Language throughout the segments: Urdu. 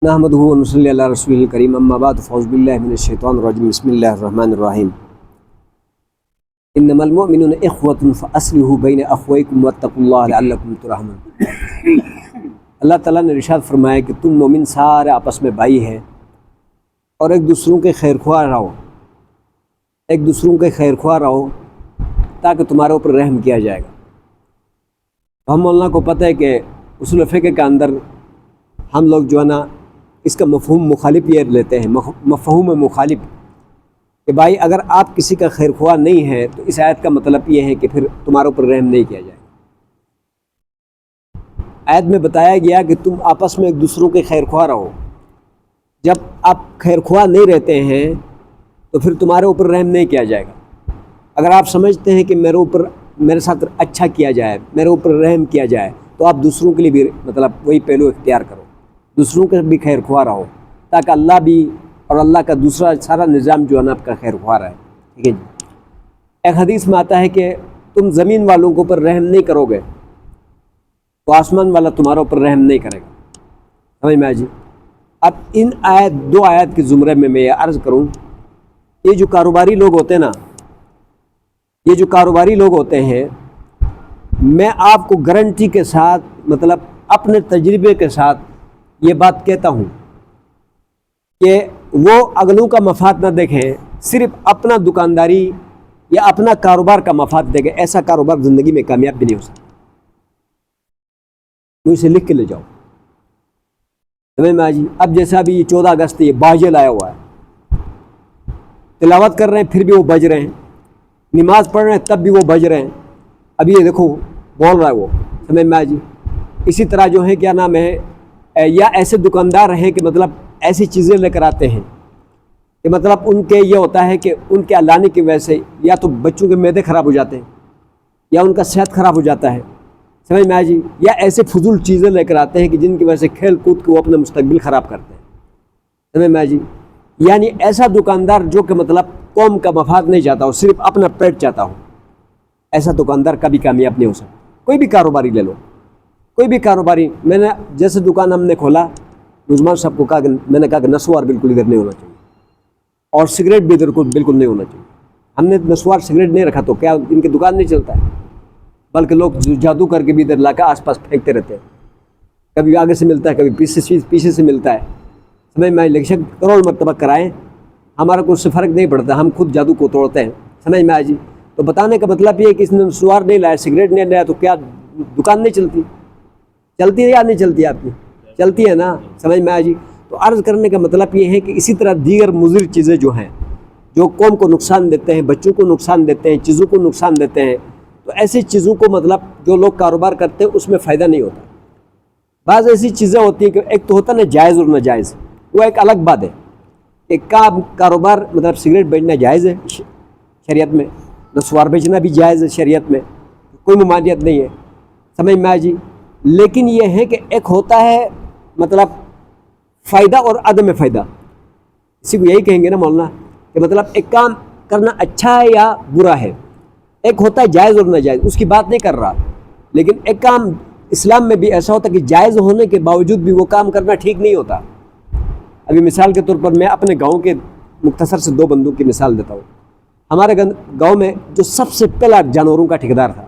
نحمدہ و نصلی علی رسول الکریم اما بعد فاعوذ باللہ من الشیطان الرجیم بسم اللہ الرحمن الرحیم انما المؤمنون اخوة فاصلحوا بین اخویکم واتقوا اللہ لعلکم ترحمون۔ اللہ تعالیٰ نے ارشاد فرمایا کہ تم مومن سارے آپس میں بھائی ہیں اور ایک دوسروں کے خیر خواہ رہو، ایک دوسروں کے خیر خواہ رہو تاکہ تمہارے اوپر رحم کیا جائے گا۔ ہم مولانا کو پتہ ہے کہ اصول فقہ کے اندر ہم لوگ جو ہے نا اس کا مفہوم مخالف یہ لیتے ہیں، مفہوم مخالف کہ بھائی اگر آپ کسی کا خیر خواہ نہیں ہے تو اس آیت کا مطلب یہ ہے کہ پھر تمہارے اوپر رحم نہیں کیا جائے گا۔ آیت میں بتایا گیا کہ تم آپس میں ایک دوسروں کے خیر خواہ رہو۔ جب آپ خیر خواہ نہیں رہتے ہیں تو پھر تمہارے اوپر رحم نہیں کیا جائے گا۔ اگر آپ سمجھتے ہیں کہ میرے ساتھ اچھا کیا جائے، میرے اوپر رحم کیا جائے، تو آپ دوسروں کے لیے بھی وہی پہلو اختیار کرو، دوسروں کے بھی خیر خواہ رہو تاکہ اللہ بھی اور اللہ کا دوسرا سارا نظام جو ہے نا آپ کا خیر خواہ رہے۔ ٹھیک ہے جی۔ ایک حدیث میں آتا ہے کہ تم زمین والوں کے اوپر رحم نہیں کرو گے تو آسمان والا تمہارے اوپر رحم نہیں کرے گا۔ سمجھ میں آئے جی۔ اب ان دو آیات کے زمرے میں یہ عرض کروں، یہ جو کاروباری لوگ ہوتے ہیں نا، یہ جو کاروباری لوگ ہوتے ہیں، میں آپ کو گارنٹی کے ساتھ اپنے تجربے کے ساتھ یہ بات کہتا ہوں کہ وہ اگلوں کا مفاد نہ دیکھیں، صرف اپنا دکانداری یا اپنا کاروبار کا مفاد دیکھیں، ایسا کاروبار زندگی میں کامیاب بھی نہیں ہو سکتا۔ مجھ سے لکھ کے لے جاؤ۔ سمجھ میں آجی۔ اب جیسا ابھی یہ 14 اگست یہ باجل آیا ہوا ہے، تلاوت کر رہے ہیں پھر بھی وہ بج رہے ہیں، نماز پڑھ رہے ہیں تب بھی وہ بج رہے ہیں۔ اب یہ دیکھو بول رہا ہے وہ، سمجھ میں آجی۔ اسی طرح جو ہے کیا نام ہے، یا ایسے دکاندار ہیں کہ ایسی چیزیں لے کر آتے ہیں کہ ان کے یہ ہوتا ہے کہ ان کے لانے کی وجہ سے یا تو بچوں کے معدے خراب ہو جاتے ہیں یا ان کا صحت خراب ہو جاتا ہے۔ سمجھ میں آئے جی۔ یا ایسے فضول چیزیں لے کر آتے ہیں کہ جن کی وجہ سے کھیل کود کو وہ اپنا مستقبل خراب کرتے ہیں۔ سمجھ میں آئے جی۔ یعنی ایسا دکاندار جو کہ قوم کا مفاد نہیں چاہتا ہو، صرف اپنا پیٹ چاہتا ہو، ایسا دکاندار کبھی کامیاب نہیں ہو سکتا۔ کوئی بھی کاروباری لے لو، کوئی بھی کاروباری، میں نے جیسے دکان ہم نے کھولا، عثمان صاحب کو کہا کہ میں نے کہا کہ نسوار بالکل ادھر نہیں ہونا چاہیے اور سگریٹ بھی ادھر کو بالکل نہیں ہونا چاہیے۔ ہم نے نسوار سگریٹ نہیں رکھا تو کیا ان کی دکان نہیں چلتا ہے؟ بلکہ لوگ جادو کر کے بھی ادھر لا کے آس پاس پھینکتے رہتے ہیں، کبھی آگے سے ملتا ہے کبھی پیچھے سے ملتا ہے۔ سمجھ میں الیکشن کروڑ مرتبہ کرائیں، ہمارا کوئی سے فرق نہیں پڑتا، ہم خود جادو کو توڑتے ہیں۔ سمجھ میں آئے جی۔ تو بتانے کا مطلب یہ ہے کہ اس نے نسوار نہیں لایا، سگریٹ نہیں لایا تو کیا دکان نہیں چلتی؟ چلتی ہے یا نہیں چلتی؟ آپ کی چلتی ہے نا؟ سمجھ میں آئے جی۔ تو عرض کرنے کا مطلب یہ ہے کہ اسی طرح دیگر مضر چیزیں جو ہیں، جو قوم کو نقصان دیتے ہیں، بچوں کو نقصان دیتے ہیں، چیزوں کو نقصان دیتے ہیں، تو ایسی چیزوں کو جو لوگ کاروبار کرتے ہیں اس میں فائدہ نہیں ہوتا۔ بعض ایسی چیزیں ہوتی ہیں کہ ایک تو ہوتا ہے نا جائز اور ناجائز، وہ ایک الگ بات ہے۔ ایک کاروبار سگریٹ بیچنا جائز ہے شریعت میں، نسوار بیچنا بھی جائز ہے شریعت میں، کوئی ممانعت نہیں ہے۔ سمجھ میں آئے جی۔ لیکن یہ ہے کہ ایک ہوتا ہے فائدہ اور عدم فائدہ، اسی کو یہی کہیں گے نا مولانا کہ ایک کام کرنا اچھا ہے یا برا ہے، ایک ہوتا ہے جائز اور ناجائز، اس کی بات نہیں کر رہا۔ لیکن ایک کام اسلام میں بھی ایسا ہوتا ہے کہ جائز ہونے کے باوجود بھی وہ کام کرنا ٹھیک نہیں ہوتا۔ ابھی مثال کے طور پر میں اپنے گاؤں کے مختصر سے 2 بندوں کی مثال دیتا ہوں۔ ہمارے گاؤں میں جو سب سے پہلا جانوروں کا ٹھیکیدار تھا،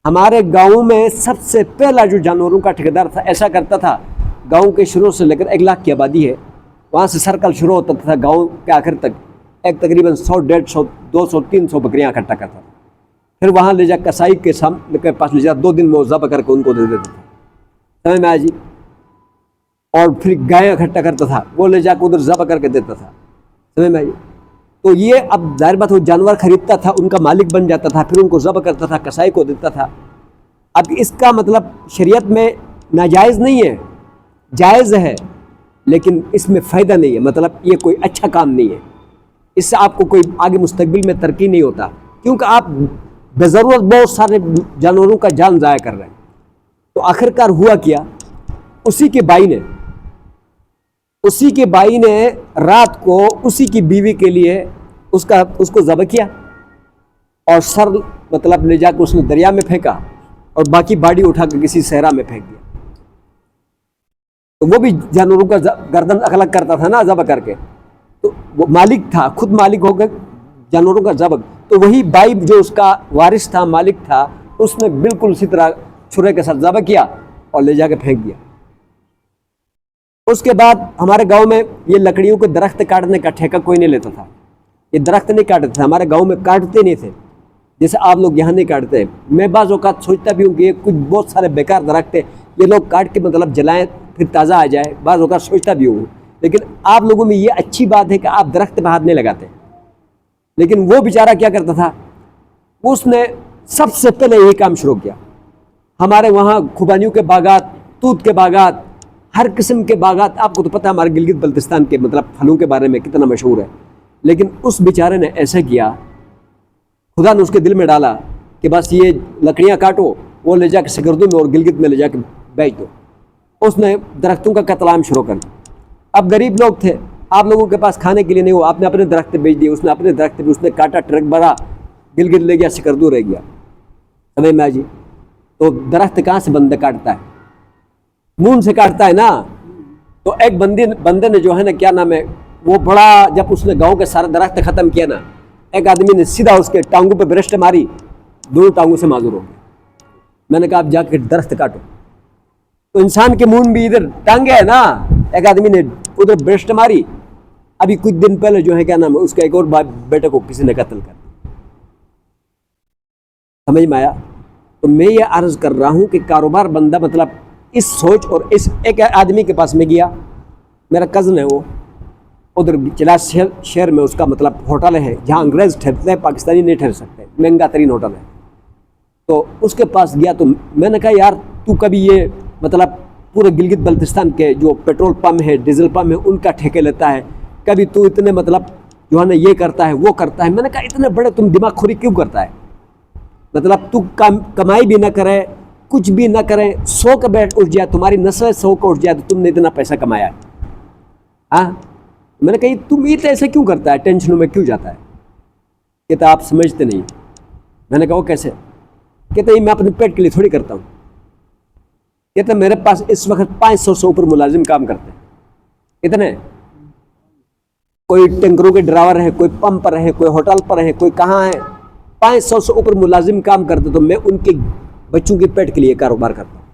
ہمارے گاؤں میں سب سے پہلا جو جانوروں کا ٹھیکیدار تھا، ایسا کرتا تھا، گاؤں کے شروع سے لے کر 1 لاکھ کی آبادی ہے، وہاں سے سرکل شروع ہوتا تھا، گاؤں کے آخر تک ایک تقریباً 100 150 200 300 بکریاں اکٹھا کرتا تھا۔ پھر وہاں لے جا کسائی کے پاس لے جا 2 دن میں ذبح کر کے ان کو دے دیتا تھا۔ سمجھ میں آیا جی۔ اور پھر گائے اکٹھا کرتا تھا، وہ لے جا کے ادھر ذبح کر کے دیتا تھا۔ سمجھ میں آئی۔ تو یہ اب ظاہر بات وہ جانور خریدتا تھا، ان کا مالک بن جاتا تھا، پھر ان کو ذبح کرتا تھا، کسائی کو دیتا تھا۔ اب اس کا شریعت میں ناجائز نہیں ہے، جائز ہے، لیکن اس میں فائدہ نہیں ہے، یہ کوئی اچھا کام نہیں ہے، اس سے آپ کو کوئی آگے مستقبل میں ترقی نہیں ہوتا، کیونکہ آپ بے ضرورت بہت سارے جانوروں کا جان ضائع کر رہے ہیں۔ تو آخرکار ہوا کیا، اسی کے بھائی نے رات کو اسی کی بیوی کے لیے اس کو ذبح کیا اور سر لے جا کے اس نے دریا میں پھینکا اور باقی باڈی اٹھا کے کسی صحرا میں پھینک دیا۔ تو تو وہ بھی جانوروں کا گردن الگ کرتا تھا نا ذبح کر کے، تو وہ مالک تھا، خود مالک ہو گئے جانوروں کا ذبح. تو وہی بھائی جو اس کا وارث تھا، مالک تھا، اس نے بالکل اسی طرح چھرے کے ساتھ ذبح کیا اور لے جا کے پھینک دیا. اس کے بعد ہمارے گاؤں میں یہ لکڑیوں کے درخت کاٹنے کا ٹھیکہ کوئی نہیں لیتا تھا. یہ درخت نہیں کاٹتے تھے، ہمارے گاؤں میں کاٹتے نہیں تھے جیسے آپ لوگ یہاں نہیں کاٹتے. میں بعض اوقات سوچتا بھی ہوں کہ یہ کچھ بہت سارے بیکار درخت ہیں، یہ لوگ کاٹ کے مطلب جلائیں پھر تازہ آ جائے، بعض اوقات سوچتا بھی ہوں. لیکن آپ لوگوں میں یہ اچھی بات ہے کہ آپ درخت پہ ہاتھ نہیں لگاتے. لیکن وہ بیچارہ کیا کرتا تھا، اس نے سب سے پہلے یہی کام شروع کیا. ہمارے وہاں خوبانیوں کے باغات، توت کے باغات، ہر قسم کے باغات، آپ کو تو پتہ ہے ہمارے گلگت بلتستان کے مطلب پھلوں کے بارے میں کتنا مشہور ہے. لیکن اس بیچارے نے ایسا کیا، خدا نے اس کے دل میں ڈالا کہ بس یہ لکڑیاں کاٹو، وہ لے جا کے سکردو میں اور گلگت میں لے جا کے بیچ دو. اس نے درختوں کا قتل عام شروع کر دیا. اب غریب لوگ تھے، آپ لوگوں کے پاس کھانے کے لیے نہیں ہو، آپ نے اپنے درخت بیچ دیے. اس نے اپنے درخت بھی اس نے کاٹا، ٹرک بھرا، گلگت لے گیا، سکردو رہ گیا. سمجھ میں جی؟ تو درخت کہاں سے بندہ کاٹتا ہے؟ مون سے کاٹتا ہے نا. تو ایک بندے نے جو ہے نا کیا نام ہے وہ بڑا، جب اس نے گاؤں کے سارے درخت ختم کیا نا، ایک آدمی نے سیدھا اس کے ٹانگوں پہ برشٹ ماری، دونوں ٹانگوں سے معذور ہو گئے. میں نے کہا آپ جا کے درخت کاٹو. تو انسان کے مون بھی ادھر ٹانگے ہے نا، ایک آدمی نے ادھر برشٹ ماری. ابھی کچھ دن پہلے جو ہے کیا نام ہے اس کا ایک اور بیٹے کو کسی نے قتل کر دیا. سمجھ میں آیا؟ تو میں یہ عرض کر رہا ہوں کہ کاروبار بندہ مطلب اس سوچ، اور اس ایک آدمی کے پاس میں گیا، میرا کزن ہے، وہ ادھر چلاس شہر میں اس کا مطلب ہوٹل ہے جہاں انگریز ٹھہرتے ہیں، پاکستانی نہیں ٹھہر سکتے، مہنگا ترین ہوٹل ہے. تو اس کے پاس گیا تو میں نے کہا یار تو کبھی یہ مطلب پورے گلگت بلتستان کے جو پیٹرول پمپ ہے، ڈیزل پمپ ہے، ان کا ٹھیکے لیتا ہے، کبھی تو اتنے مطلب جو ہے نا یہ کرتا ہے وہ کرتا ہے. میں نے کہا اتنے بڑے تم دماغ خوری کیوں کرتا ہے؟ مطلب تو کمائی بھی نہ کرے، کچھ بھی نہ کریں، 100 کا بیٹ اٹھ جائے، تمہاری نسل 100 کا اٹھ جائے تو تم نے اتنا پیسہ کمایا ہے. ہاں، میں نے کہا تم یہ ایسے کیوں کرتا ہے، ٹینشنوں میں کیوں جاتا ہے؟ کہتا آپ سمجھتے نہیں. میں نے کہا وہ کیسے؟ کہتا میں اپنے پیٹ کے لیے تھوڑی کرتا ہوں. کہتا میرے پاس اس وقت 500 سے اوپر ملازم کام کرتے ہیں. اتنے، کوئی ٹینکروں کے ڈرائیور ہے، کوئی پمپ پر ہے، کوئی ہوٹل پر ہے، کوئی کہاں ہے، 500 سے اوپر ملازم کام کرتے. تو میں ان کے بچوں کے پیٹ کے لیے کاروبار کرتا ہوں.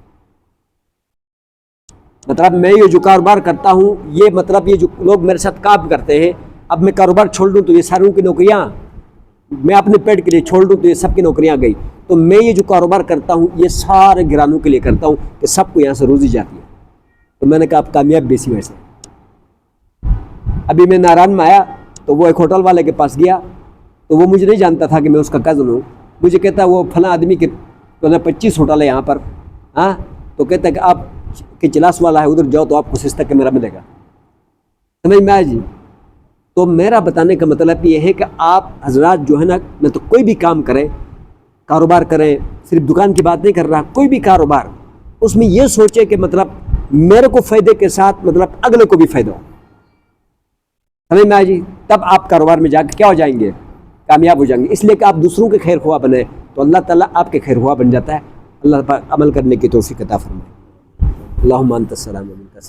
مطلب میں یہ جو کاروبار کرتا ہوں، یہ مطلب یہ جو لوگ میرے ساتھ کام کرتے ہیں، اب میں کاروبار چھوڑ دوں تو یہ ساروں کی نوکریاں، میں اپنے پیٹ کے لیے چھوڑ دوں تو یہ سب کی نوکریاں گئی. تو میں یہ جو کاروبار کرتا ہوں یہ سارے گرانوں کے لیے کرتا ہوں کہ سب کو یہاں سے روزی جاتی ہے. تو میں نے کہا آپ کامیاب بھی اسی وجہ سے. ابھی میں ناران میں آیا تو وہ ایک ہوٹل والے کے پاس گیا تو وہ مجھے نہیں جانتا تھا کہ میں اس کا کزن ہوں. مجھے کہتا ہے وہ فلاں آدمی کے 25 ہوٹل ہے یہاں پر. ہاں، تو کہتا ہے کہ آپ کہ چلاس والا ہے ادھر جاؤ تو آپ کو سستا کیمرہ ملے گا. سمجھ میں آیا جی؟ تو میرا بتانے کا مطلب یہ ہے کہ آپ حضرات جو ہے نا، میں تو کوئی بھی کام کریں، کاروبار کریں، صرف دکان کی بات نہیں کر رہا، کوئی بھی کاروبار، اس میں یہ سوچے کہ مطلب میرے کو فائدے کے ساتھ مطلب اگلے کو بھی فائدہ ہو. سمجھ میں آیا جی؟ تب آپ کاروبار میں جا کے کیا ہو جائیں گے؟ کامیاب ہو جائیں گے. اس لیے کہ آپ دوسروں کے خیر خواہ بنے تو اللہ تعالیٰ آپ کے خیر خواہ بن جاتا ہے. اللہ پاک عمل کرنے کی توفیق عطا فرمائے. اللہم انت السلام و منک السلام.